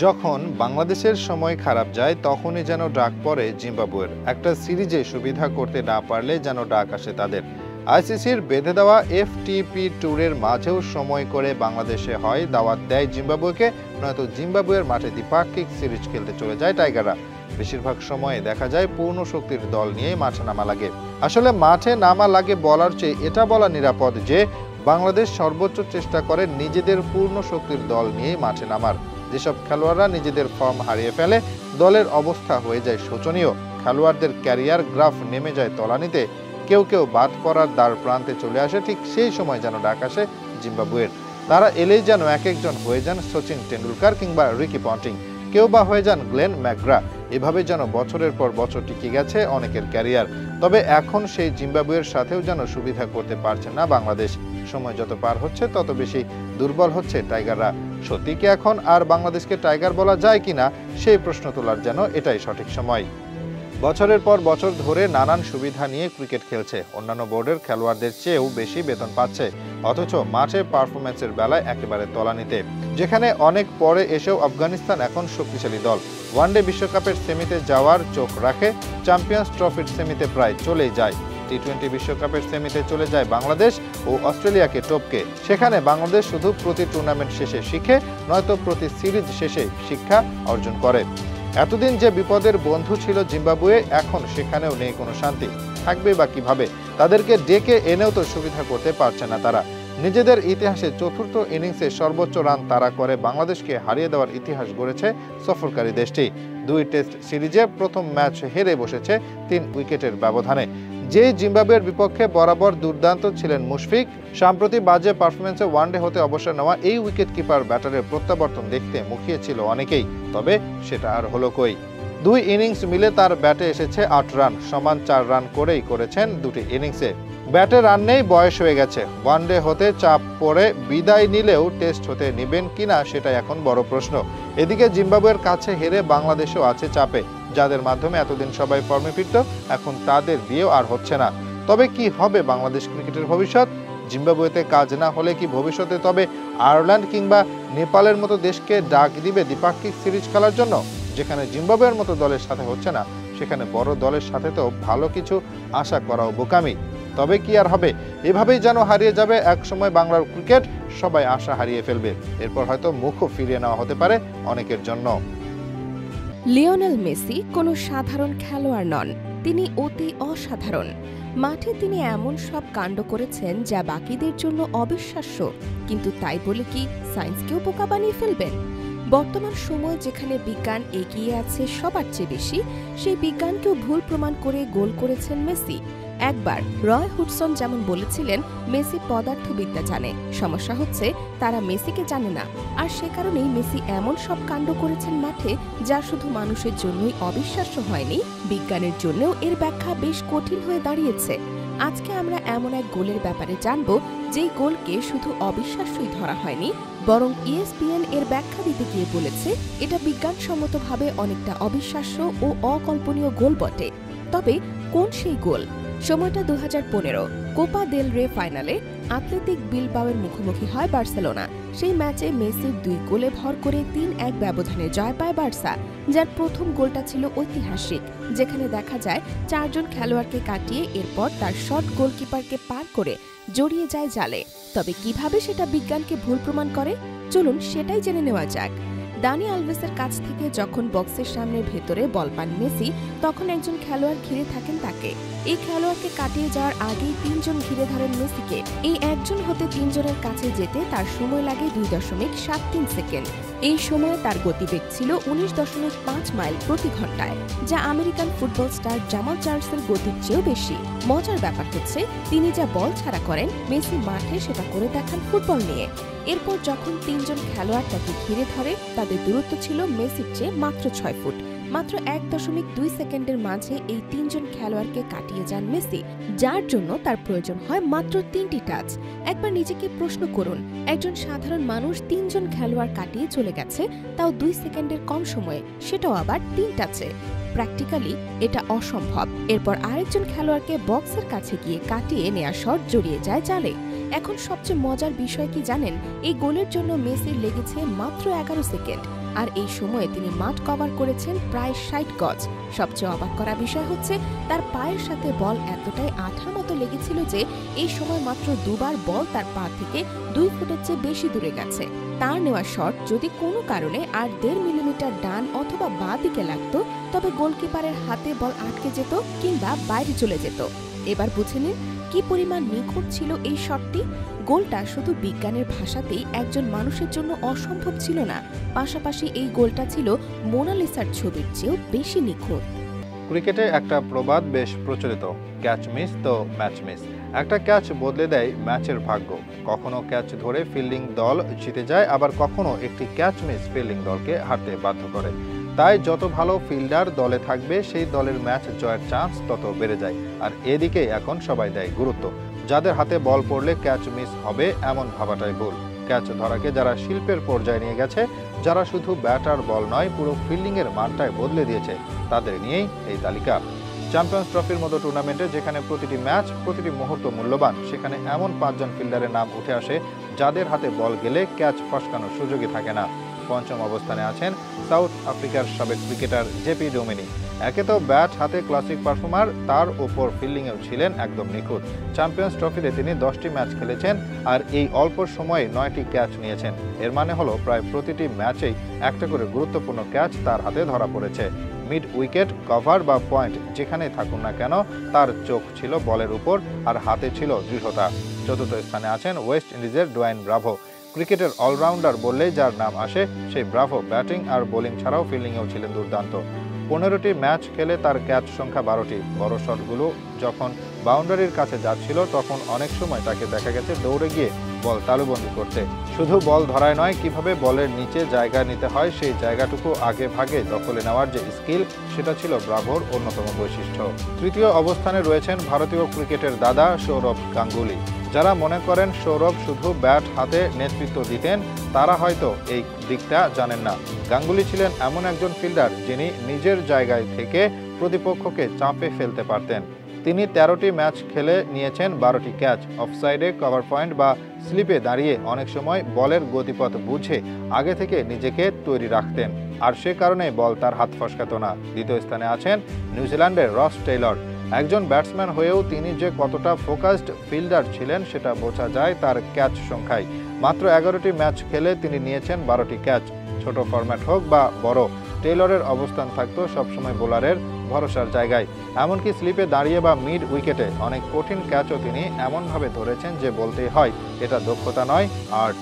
যখন বাংলাদেশের সময় খারাপ যায় তখনই যেন ডাক পড়ে জিম্বাবুয়ের। একটা সিরিজে সুবিধা করতে না পারলে যেন ডাক আসে তাদের। আইসিসির বেঁধে দেওয়া এফটিপি ট্যুরের মাঝেও সময় করে বাংলাদেশে হয় দাওয়াত দেয় জিম্বাবুয়েকে, নয়তো জিম্বাবুয়ের মাঠে দ্বিপাক্ষিক সিরিজ খেলতে চলে যায় টাইগাররা। বেশিরভাগ সময়ে দেখা যায় পূর্ণ শক্তির দল নিয়ে মাঠে নামা লাগে। আসলে মাঠে নামা লাগে বলার চেয়ে এটা বলা নিরাপদ যে বাংলাদেশ সর্বোচ্চ চেষ্টা করে নিজেদের পূর্ণ শক্তির দল নিয়ে মাঠে নামার। যেসব খেলোয়াড়রা নিজেদের ফর্ম হারিয়ে ফেলে দলের অবস্থা হয়ে যায় শোচনীয়। খেলোয়াড়দের ক্যারিয়ার গ্রাফ নেমে যায় তলানিতে। কেউ কেউ বাদ পড়ার দ্বার প্রান্তে চলে আসে। ঠিক সেই সময় যেন ডাক আসে জিম্বাবুয়ের। তারা এলেই যেন এক একজন হয়ে যান সচিন টেন্ডুলকার কিংবা রিকি পন্টিং, কেউ বা হয়ে যান গ্লেন ম্যাকগ্রা। এভাবে যেন বছরের পর বছর টিকে গেছে অনেকের ক্যারিয়ার। তবে এখন সেই জিম্বাবুয়ের সাথেও যেন সুবিধা করতে পারছে না বাংলাদেশ। সময় যত পার হচ্ছে তত বেশি দুর্বল হচ্ছে টাইগাররা। সত্যি কি এখন আর বাংলাদেশকে টাইগার বলা যায় কিনা সেই প্রশ্ন তোলার যেন এটাই সঠিক সময়। বছরের পর বছর ধরে নানান সুবিধা নিয়ে ক্রিকেট খেলছে, অন্যান্য বোর্ডের খেলোয়াড়দের চেয়েও বেশি বেতন পাচ্ছে, অথচ মাঠে পারফরমেন্সের বেলায় একেবারে তলানিতে। যেখানে অনেক পরে এসেও আফগানিস্তান এখন শক্তিশালী দল। ওয়ানডে বিশ্বকাপের সেমিতে যাওয়ার চোখ রাখে, চ্যাম্পিয়ন্স ট্রফির সেমিতে প্রায় চলেই যায়। টি-20 বিশ্বকাপের সেমিতে চলে যায় বাংলাদেশ ও অস্ট্রেলিয়াকে টপকে। সেখানে বাংলাদেশ শুধু প্রতি টুর্নামেন্ট শেষে শিখে, নয়তো প্রতি সিরিজ শেষে শিক্ষা অর্জন করে। এতদিন যে বিপদের বন্ধু ছিল জিম্বাবুয়ে, এখন সেখানেও নেই কোনো শান্তি। থাকবে বা কিভাবে? তাদেরকে ডেকে এনেও তো সুবিধা করতে পারছে না তারা। নিজেদের ইতিহাসে চতুর্থ ইনিংসে সর্বোচ্চ রান তারা করে বাংলাদেশকে হারিয়ে দেওয়ার ইতিহাস গড়েছে সফরকারী দেশটি। 2 টেস্ট সিরিজে প্রথম ম্যাচ হেরে বসেছে 3 উইকেটের ব্যবধানে। যে জিম্বাবুয়ের বিপক্ষে বরাবর দুর্দান্ত ছিলেন মুশফিক, সাম্প্রতিক বাজে পারফরমেন্সে ওয়ানডে হতে অবসর নেওয়া এই উইকেট কিপার ব্যাটারের প্রত্যাবর্তন দেখতে মুখিয়েছিল অনেকেই। তবে সেটা আর হলো কই। 2 ইনিংস মিলে তার ব্যাটে এসেছে 8 রান, সমান 4 রান করেই করেছেন 2টি ইনিংসে। ব্যাটে রান নেই, বয়স হয়ে গেছে। ওয়ানডে হতে চাপ পড়ে বিদায় নিলেও টেস্ট হতে নেবেন কিনা সেটাই এখন বড় প্রশ্ন। এদিকে জিম্বাবুয়ের কাছে হেরে বাংলাদেশও আছে চাপে। যাদের মাধ্যমে এতদিন সবাই ফর্মে ফিরত, এখন তাদের দিয়েও আর হচ্ছে না। তবে কি হবে বাংলাদেশ ক্রিকেটের ভবিষ্যৎ? জিম্বাবুয়েতে কাজ না হলে কি ভবিষ্যতে তবে আয়ারল্যান্ড কিংবা নেপালের মতো দেশকে ডাক দিবে দ্বিপাক্ষিক সিরিজ খেলার জন্য? যেখানে জিম্বাবুয়ের মতো দলের সাথে হচ্ছে না, সেখানে বড় দলের সাথে তো ভালো কিছু আশা করাও বোকামি। তবে কি আর হবে? এভাবেই যেন হারিয়ে যাবে একসময় বাংলার ক্রিকেট, সবাই আশা হারিয়ে ফেলবে। এরপর হয়তো মুখও ফিরিয়ে নেওয়া হতে পারে অনেকের জন্য। লিওনেল মেসি কোনো সাধারণ খেলোয়াড় নন, তিনি অতি অসাধারণ। মাঠে তিনি এমন সব কাণ্ড করেছেন যা বাকিদের জন্য অবিশ্বাস্য, কিন্তু তাই বলে কি সায়েন্সকেও বোকা বানিয়ে ফেলবেন? বর্তমান সময় যেখানে বিজ্ঞান এগিয়ে আছে সবার চেয়ে বেশি, সেই বিজ্ঞানকেও ভুল প্রমাণ করে গোল করেছেন মেসি। একবার রয় হুডসন যেমন বলেছিলেন, মেসি পদার্থবিদ্যা জানে, সমস্যা হচ্ছে তারা মেসিকে জানে না। আর সে কারণেই মেসি এমন সব কাণ্ড করেছেন মাঠে যা শুধু মানুষের জন্যই অবিশ্বাস্য হয়নি, বিজ্ঞানের জন্যও এর ব্যাখ্যা বেশ কঠিন হয়ে দাঁড়িয়েছে। আজকে আমরা এমন এক গোলের ব্যাপারে জানব যেই গোলকে শুধু অবিশ্বাস্যই ধরা হয়নি, বরং ESPN এর ব্যাখ্যা দিতে গিয়ে বলেছে এটা বিজ্ঞানসম্মতভাবে অনেকটা অবিশ্বাস্য ও অকল্পনীয় গোল বটে। তবে কোন সেই গোল? সময়টা 2015 কোপা দেল রে ফাইনালে আথলেটিক বিলবাওয়ের মুখোমুখি হয় বার্সেলোনা। সেই ম্যাচে মেসির 2 গোলে ভর করে 3-1 ব্যবধানে জয় পায় বার্সা, যার প্রথম গোলটা ছিল ঐতিহাসিক, যেখানে দেখা যায় 4 জন খেলোয়াড়কে কাটিয়ে এরপর তার শট গোলকিপারকে পার করে জড়িয়ে যায় জালে। তবে কিভাবে সেটা বিজ্ঞানকে ভুল প্রমাণ করে, চলুন সেটাই জেনে নেওয়া যাক। দানি আলভেসের কাছ থেকে যখন বক্সের সামনে ভেতরে বল পান মেসি, তখন একজন খেলোয়াড় ঘিরে থাকেন তাকে। এই খেলোয়াড়কে কাটিয়ে যাওয়ার আগেই 3 জন ঘিরে ধরেন মেসিকে। এই একজন হতে 3 জনের কাছে যেতে তার সময় লাগে 2.73 সেকেন্ড। এই সময়ে তার গতিবেগ ছিল 19.5 মাইল প্রতি ঘন্টায়, যা আমেরিকান ফুটবল স্টার জামাল চার্লসের গতির চেয়েও বেশি। মজার ব্যাপার হচ্ছে, তিনি যা বল ছাড়া করেন, মেসি মাঠে সেটা করে দেখান ফুটবল নিয়ে। এরপর যখন 3 জন খেলোয়াড় তাকে ঘিরে ধরে, তাদের দূরত্ব ছিল মেসির চেয়ে মাত্র 6 ফুট। মাত্র 1.2 সেকেন্ডের মাঝে এই 3 জন খেলোয়াড়কে কাটিয়ে যান মেসি, যার জন্য তার প্রয়োজন হয় মাত্র 3টি টাচ। একবার নিজেকে প্রশ্ন করুন, একজন সাধারণ মানুষ 3 জন খেলোয়াড় কাটিয়ে চলে গেছে, তাও 2 সেকেন্ডের কম সময়ে, সেটাও আবার 3 টাচে। প্র্যাকটিক্যালি এটা অসম্ভব। এরপর আরেকজন খেলোয়াড়কে বক্সের কাছে গিয়ে কাটিয়ে নেয়া শট জড়িয়ে যায় জালে। এখন সবচেয়ে মজার বিষয় কি জানেন? এই গোলের জন্য মেসির লেগেছে মাত্র 11 সেকেন্ড। আর এই সময়ে তিনি মাঠ কভার করেছেন প্রায় ৬০ গজ। সবচেয়ে অবাক করা বিষয় হচ্ছে তার পায়ের সাথে বল এতটাই আঠার মতো লেগেছিল যে এই সময় মাত্র দুবার বল তার পা থেকে ২ ফুটের চেয়ে বেশি দূরে গেছে। তার নেওয়া শট যদি কোনো কারণে আর ১.৫ মিলিমিটার ডান অথবা বাঁ দিকে লাগত, তবে গোলকিপারের হাতে বল আটকে যেত কিংবা বাইরে চলে যেত। এবার বুঝে নিন কি পরিমাণ নিখুঁত ছিল এই শটটি। গোলটা শুধু বিজ্ঞানের ভাষাতেই একজন মানুষের জন্য অসম্ভব ছিল না, পাশাপাশি এই গোলটা ছিল মোনালিসার ছবির চেয়েও বেশি নিখুঁত। ক্রিকেটে একটা প্রবাদ বেশ প্রচলিত, ক্যাচ মিস তো ম্যাচ মিস। একটা ক্যাচ বদলে দেয় ম্যাচের ভাগ্য। কখনো ক্যাচ ধরে ফিল্ডিং দল জিতে যায়, আবার কখনো একটি ক্যাচ মিস ফিল্ডিং দলকে হারতে বাধ্য করে। তাই যত ভালো ফিল্ডার দলে থাকবে সেই দলের ম্যাচ জয়ের চান্স তত বেড়ে যায়। আর এদিকে এখন সবাই দেয় গুরুত্ব। যাদের হাতে বল পড়লে ক্যাচ মিস হবে এমন ভাবাটাই ভুল। ক্যাচ ধরাকে যারা শিল্পের পর্যায়ে নিয়ে গেছে, যারা শুধু ব্যাটার বল নয় পুরো ফিল্ডিংয়ের মানটাই বদলে দিয়েছে, তাদের নিয়েই এই তালিকা। চ্যাম্পিয়ন্স ট্রফির মতো টুর্নামেন্টে যেখানে প্রতিটি ম্যাচ, প্রতিটি মুহূর্ত মূল্যবান, সেখানে এমন ৫ জন ফিল্ডারের নাম উঠে আসে যাদের হাতে বল গেলে ক্যাচ ফসকানোর সুযোগই থাকে না। পঞ্চম অবস্থানে আছেন সাউথ আফ্রিকার সাবেক ক্রিকেটার জেপি ডোমিনি। একে তো ব্যাট হাতে ক্লাসিক পারফর্মার, তার ওপর ফিল্ডিংয়েও ছিলেন একদম নিখুঁত। চ্যাম্পিয়ন্স ট্রফিতে তিনি 10টি ম্যাচ খেলেছেন আর এই অল্প সময়ে 9টি ক্যাচ নিয়েছেন। এর মানে হলো প্রায় প্রতিটি ম্যাচেই একটা করে গুরুত্বপূর্ণ ক্যাচ তার হাতে ধরা পড়েছে। মিড উইকেট, কভার বা পয়েন্ট যেখানেই থাকুন না কেন, তার চোখ ছিল বলের উপর আর হাতে ছিল দৃঢ়তা। চতুর্থ স্থানে আছেন ওয়েস্ট ইন্ডিজের ডোয়াইন ব্রাভো। ক্রিকেটের অলরাউন্ডার বললেই যার নাম আসে সেই ব্রাভো ব্যাটিং আর বোলিং ছাড়াও ফিল্ডিংয়েও ছিলেন দুর্দান্ত। 15টি ম্যাচ খেলে তার ক্যাচ সংখ্যা 12টি। বড় শটগুলো যখন বাউন্ডারির কাছে যাচ্ছিল তখন অনেক সময় তাকে দেখা গেছে দৌড়ে গিয়ে বল তালুবন্দি করতে। শুধু বল ধরায় নয়, কিভাবে বলের নিচে জায়গা নিতে হয় সেই জায়গাটুকু আগে ভাগে দখলে নেওয়ার যে স্কিল, সেটা ছিল ব্রাভোর অন্যতম বৈশিষ্ট্য। তৃতীয় অবস্থানে রয়েছেন ভারতীয় ক্রিকেটের দাদা সৌরভ গাঙ্গুলি। যারা মনে করেন সৌরভ শুধু ব্যাট হাতে নেতৃত্ব দিতেন, তারা হয়তো এই দিকটা জানেন না। গাঙ্গুলি ছিলেন এমন একজন ফিল্ডার যিনি নিজের জায়গায় থেকে প্রতিপক্ষকে চাপে ফেলতে পারতেন। তিনি 13টি ম্যাচ খেলে নিয়েছেন 12টি ক্যাচ। অফসাইডে, কভার পয়েন্ট বা স্লিপে দাঁড়িয়ে অনেক সময় বলের গতিপথ বুঝে আগে থেকে নিজেকে তৈরি রাখতেন, আর সে কারণে বল তার হাত ফসকাতো না। দ্বিতীয় স্থানে আছেন নিউজিল্যান্ডের রস টেইলর। একজন ব্যাটসম্যান হয়েও তিনি যে কতটা ফোকাসড ফিল্ডার ছিলেন সেটা বোঝা যায় তার ক্যাচ সংখ্যায়। মাত্র 11টি ম্যাচ খেলে তিনি নিয়েছেন 12টি ক্যাচ। ছোট ফরম্যাট হোক বা বড়, টেইলরের অবস্থান থাকতো সবসময় বোলারের ভরসার জায়গায়। এমনকি স্লিপে দাঁড়িয়ে বা মিড উইকেটে অনেক কঠিন ক্যাচও তিনি এমনভাবে ধরেছেন যে বলতেই হয় এটা দক্ষতা নয়, আর্ট।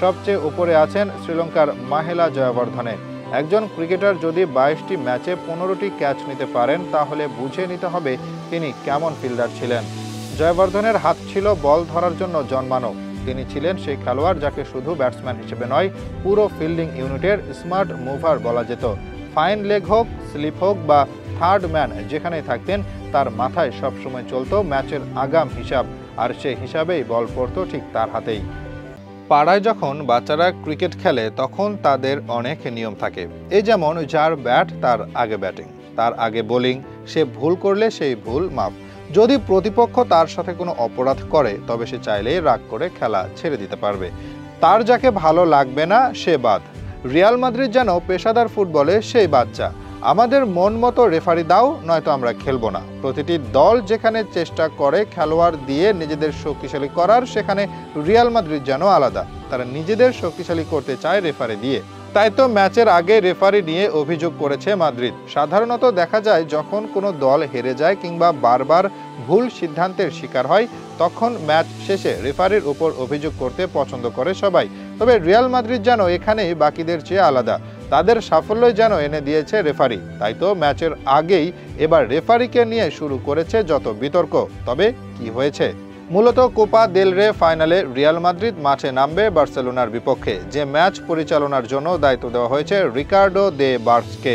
সবচেয়ে উপরে আছেন শ্রীলঙ্কার মাহেলা জয়াবর্ধনে। একজন ক্রিকেটার যদি 22টি ম্যাচে 15টি ক্যাচ নিতে পারেন, তাহলে বুঝে নিতে হবে তিনি কেমন ফিল্ডার ছিলেন। জয়াবর্ধনের হাত ছিল বল ধরার জন্য জন্মানো। তিনি ছিলেন সেই খেলোয়াড় যাকে শুধু ব্যাটসম্যান হিসেবে নয়, পুরো ফিল্ডিং ইউনিটের স্মার্ট মুভার বলা যেত। ফাইন লেগ হোক, স্লিপ হোক বা থার্ড ম্যান যেখানেই থাকতেন, তার মাথায় সবসময় চলতো ম্যাচের আগাম হিসাব, আর সেই হিসাবেই বল পড়তো ঠিক তার হাতেই। পাড়ায় যখন বাচ্চারা ক্রিকেট খেলে তখন তাদের অনেক নিয়ম থাকে। এই যেমন যার ব্যাট তার আগে ব্যাটিং, তার আগে বোলিং, সে ভুল করলে সেই ভুল মাফ। যদি প্রতিপক্ষ তার সাথে কোনো অপরাধ করে তবে সে চাইলেই রাগ করে খেলা ছেড়ে দিতে পারবে। তার যাকে ভালো লাগবে না সে বাদ। রিয়াল মাদ্রিদ যেন পেশাদার ফুটবলে সেই বাচ্চা। আমাদের মন মতো রেফারি দাও, নয়তো আমরা খেলবো না। প্রতিটি দল যেখানে চেষ্টা করে খেলোয়াড় দিয়ে নিজেদের শক্তিশালী করার, সেখানে রিয়াল মাদ্রিদ যেন আলাদা। তারা নিজেদের শক্তিশালী করতে চায় রেফারি দিয়ে। তাই তো ম্যাচের আগে রেফারি নিয়ে অভিযোগ করেছে মাদ্রিদ। সাধারণত দেখা যায় যখন কোনো দল হেরে যায় কিংবা বারবার ভুল সিদ্ধান্তের শিকার হয়, তখন ম্যাচ শেষে রেফারির উপর অভিযোগ করতে পছন্দ করে সবাই। তবে রিয়াল মাদ্রিদ যেন এখানেই বাকিদের চেয়ে আলাদা। তাদের সাফল্যই যেন এনে দিয়েছে রেফারি। তাই তো ম্যাচের আগেই এবার রেফারিকে নিয়ে শুরু করেছে যত বিতর্ক। তবে কি হয়েছে? মূলত কোপা দেল রে ফাইনালে রিয়াল মাদ্রিদ মাঠে নামবে বার্সেলোনার বিপক্ষে, যে ম্যাচ পরিচালনার জন্য দায়িত্ব দেওয়া হয়েছে রিকার্ডো দে বার্সকে।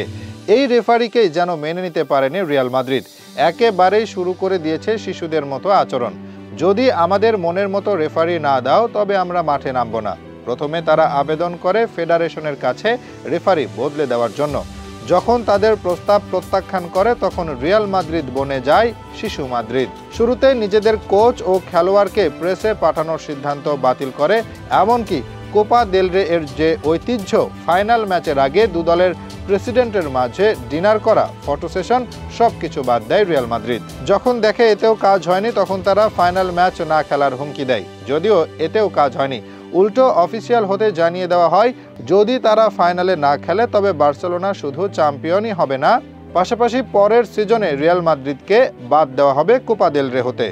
এই রেফারিকেই যেন মেনে নিতে পারেনি রিয়াল মাদ্রিদ। একেবারেই শুরু করে দিয়েছে শিশুদের মতো আচরণ। যদি আমাদের মনের মতো রেফারি না দাও তবে আমরা মাঠে নামব না। প্রথমে তারা আবেদন করে ফেডারেশনের কাছে রেফারি বদলে দেওয়ার জন্য। যখন তাদের প্রস্তাব প্রত্যাখ্যান করে তখন রিয়াল মাদ্রিদ বনে যায় শিশু মাদ্রিদ। শুরুতে নিজেদের কোচ ও খেলোয়াড়কে প্রেসে পাঠানোর সিদ্ধান্ত বাতিল করে, এমনকি কোপা দেল রে এর যে ঐতিহ্য, ফাইনাল ম্যাচের আগে দু দলের প্রেসিডেন্টের মাঝে ডিনার করা, ফটো সেশন সবকিছু বাদ দেয় রিয়াল মাদ্রিদ। যখন দেখে এতেও কাজ হয়নি তখন তারা ফাইনাল ম্যাচ না খেলার হুমকি দেয়। যদিও এতেও কাজ হয়নি, উল্টো অফিসিয়াল হতে জানিয়ে দেওয়া হয় যদি তারা ফাইনালে না খেলে তবে বার্সেলোনা শুধু চ্যাম্পিয়নই হবে না, পাশাপাশি পরের সিজনে রিয়াল মাদ্রিদকে বাদ দেওয়া হবে কোপা দেল রে হতে।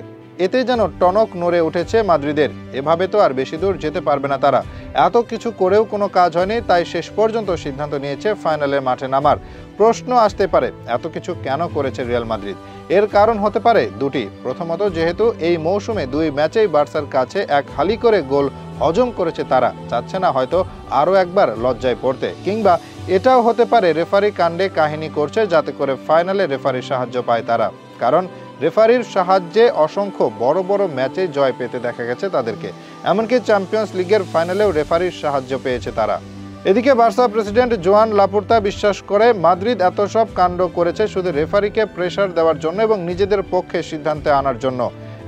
এতে যেন টনক নড়ে উঠেছে মাদ্রিদের। এভাবে তো আর বেশি দূর যেতে পারবে না তারা। এত কিছু করেও কোনো কাজ হয়নি, তাই শেষ পর্যন্ত সিদ্ধান্ত নিয়েছে ফাইনালে মাঠে নামার। প্রশ্ন আসতে পারে এত কিছু কেন করেছে রিয়াল মাদ্রিদ? এর কারণ হতে পারে দুটি। প্রথমত, যেহেতু এই মৌসুমে 2 ম্যাচেই বার্সার কাছে এক হালি করে গোল হজম করেছে তারা, চাচ্ছে না হয়তো আরও একবার লজ্জায় পড়তে। কিংবা এটাও হতে পারে রেফারি কাণ্ডে কাহিনী করছে যাতে করে ফাইনালে রেফারির সাহায্য পায় তারা। কারণ রেফারির সাহায্যে অসংখ্য বড় বড় ম্যাচে জয় পেতে দেখা গেছে তাদেরকে। এমনকি চ্যাম্পিয়ন্স লিগের ফাইনালেও রেফারির সাহায্য পেয়েছে তারা। এদিকে বার্সা প্রেসিডেন্ট জোয়ান লাপোর্তা বিশ্বাস করে মাদ্রিদ এত সব কাণ্ড করেছে শুধু রেফারিকে প্রেসার দেওয়ার জন্য এবং নিজেদের পক্ষে সিদ্ধান্তে আনার জন্য।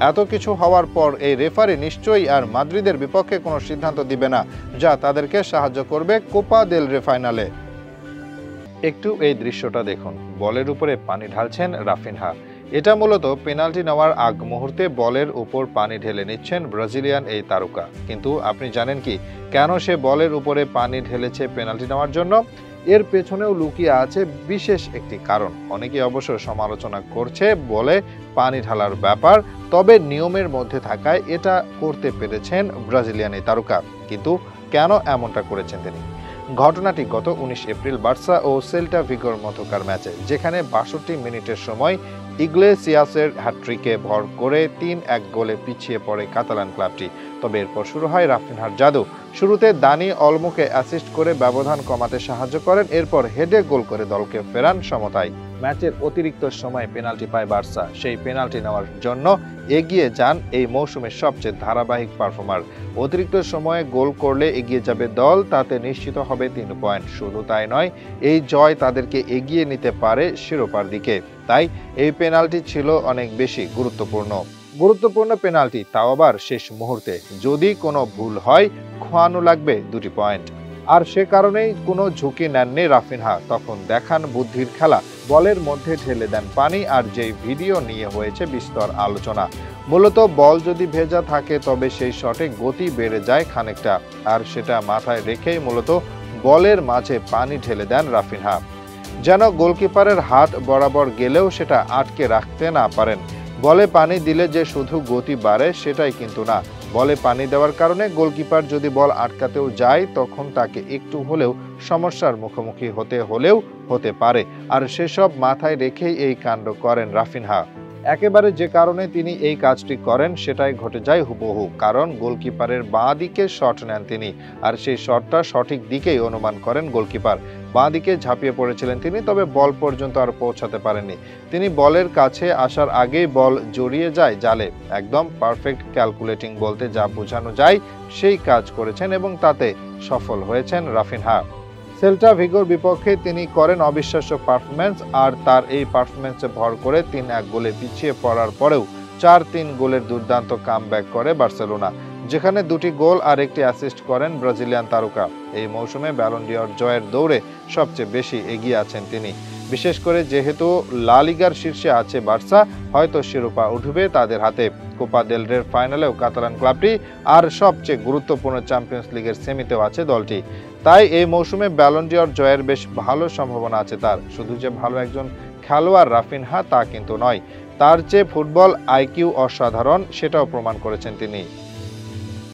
এত কিছু হওয়ার পর এই রেফারি নিশ্চয়ই আর মাদ্রিদের বিপক্ষে কোনো সিদ্ধান্ত দিবে না যা তাদেরকে সাহায্য করবে কোপা দেল রে ফাইনালে। একটু এই দৃশ্যটা দেখুন, বলের উপরে পানি ঢালছেন রাফিনহা। এটা মূলত পেনাল্টি নেওয়ার আগ মুহূর্তে বলের উপর পানি ঢেলে নিচ্ছেন ব্রাজিলিয়ান এই তারকা। কিন্তু আপনি জানেন কি কেন সে বলের উপরে পানি ঢেলেছে পেনাল্টি নেওয়ার জন্য? এর পেছনেও লুকিয়ে আছে বিশেষ একটি কারণ। অনেকে অবশ্য সমালোচনা করছে বলে পানি ঢালার ব্যাপার, তবে নিয়মের মধ্যে থাকায় এটা করতে পেরেছেন ব্রাজিলিয়ান এই তারকা। কিন্তু কেন এমনটা করেছেন তিনি? ঘটনাটি গত 19 এপ্রিল বার্সা ও সেল্টা ভিগোর মধ্যকার ম্যাচে, যেখানে 62 মিনিটের সময় ইগলেসিয়াসের হ্যাট্রিকে ভর করে 3-1 গোলে পিছিয়ে পড়ে কাতালান ক্লাবটি। তবে এরপর শুরু হয় রাফিনহার জাদু। শুরুতে দানি অলমোকে অ্যাসিস্ট করে ব্যবধান কমাতে সাহায্য করেন, এরপর হেডে গোল করে দলকে ফেরান সমতায়। ম্যাচের অতিরিক্ত সময় পেনাল্টি পায় বার্সা। সেই পেনাল্টি নেওয়ার জন্য এগিয়ে যান এই মৌসুমের সবচেয়ে ধারাবাহিক পারফর্মার। অতিরিক্ত সময়ে গোল করলে এগিয়ে যাবে দল, তাতে নিশ্চিত হবে 3 পয়েন্ট। শুধু তাই নয়, এই জয় তাদেরকে এগিয়ে নিতে পারে শিরোপার দিকে। তাই এই পেনাল্টি ছিল অনেক বেশি গুরুত্বপূর্ণ পেনাল্টি, তাও আবার শেষ মুহূর্তে। যদি কোনো ভুল হয় খোয়ানো লাগবে 2 পয়েন্ট। আর সে কারণেই কোনো ঝুঁকি নেননি রাফিনহা। তখন দেখান বুদ্ধির খেলা, বলের মধ্যে ঢেলে দেন পানি। আর যেই ভিডিও নিয়ে হয়েছে বিস্তর আলোচনা। মূলত বল যদি ভেজা থাকে তবে সেই শটে গতি বেড়ে যায় খানিকটা, আর সেটা মাথায় রেখেই মূলত বলের মাঝে পানি ঢেলে দেন রাফিনহা, যেন গোলকিপারের হাত বরাবর গেলেও সেটা আটকে রাখতে না পারেন। বলে পানি দিলে যে শুধু গতি বাড়ে সেটাই কিন্তু না, বলে পানি দেওয়ার কারণে গোলকিপার যদি বল আটকাতেও যায় তখন তাকে একটু হলেও সমস্যার মুখোমুখি হতে পারে। আর সেসব মাথায় রেখেই এই কাণ্ড করেন রাফিনহা। একেবারে যে কারণে তিনি এই কাজটি করেন সেটাই ঘটে যায় হুবহু। কারণ গোলকিপারের বাঁ দিকে শট নেন তিনি, আর সেই শটটা সঠিক দিকেই অনুমান করেন গোলকিপার। বাঁ দিকে ঝাঁপিয়ে পড়েছিলেন তিনি, তবে বল পর্যন্ত আর পৌঁছাতে পারেননি। তিনি বলের কাছে আসার আগেই বল জড়িয়ে যায় জালে। একদম পারফেক্ট ক্যালকুলেটিং বলতে যা বোঝানো যায় সেই কাজ করেছেন এবং তাতে সফল হয়েছেন রাফিনহা। সেল্টা ভিগোর বিপক্ষে তিনি করেন অবিশ্বাস্য পারফরম্যান্স, আর তার এই পারফরম্যান্সে ভর করে 3-1 গোলে পিছিয়ে পড়ার পরেও 4-3 গোলের দুর্দান্ত কামব্যাক করে বার্সেলোনা, যেখানে 2টি গোল আর 1টি অ্যাসিস্ট করেন ব্রাজিলিয়ান তারকা। এই মৌসুমে ব্যালন ডি'অর জয়ের দৌড়ে সবচেয়ে বেশি এগিয়ে আছেন তিনি। বিশেষ করে যেহেতু লা লিগার শীর্ষে আছে বার্সা, হয়তো শিরোপা উঠবে তাদের হাতে। কোপা দেল রের ফাইনালেও কাতালান ক্লাবটি, আর সবচেয়ে গুরুত্বপূর্ণ চ্যাম্পিয়ন্স লিগের সেমিতেও আছে দলটি। তাই এই মৌসুমে ব্যালন ডি'অর জয়ের বেশ ভালো সম্ভাবনা আছে তার। শুধু যে ভালো একজন খেলোয়াড় রাফিনহা তা কিন্তু নয়, তার চেয়ে ফুটবল আইকিউ অসাধারণ, সেটাও প্রমাণ করেছেন তিনি।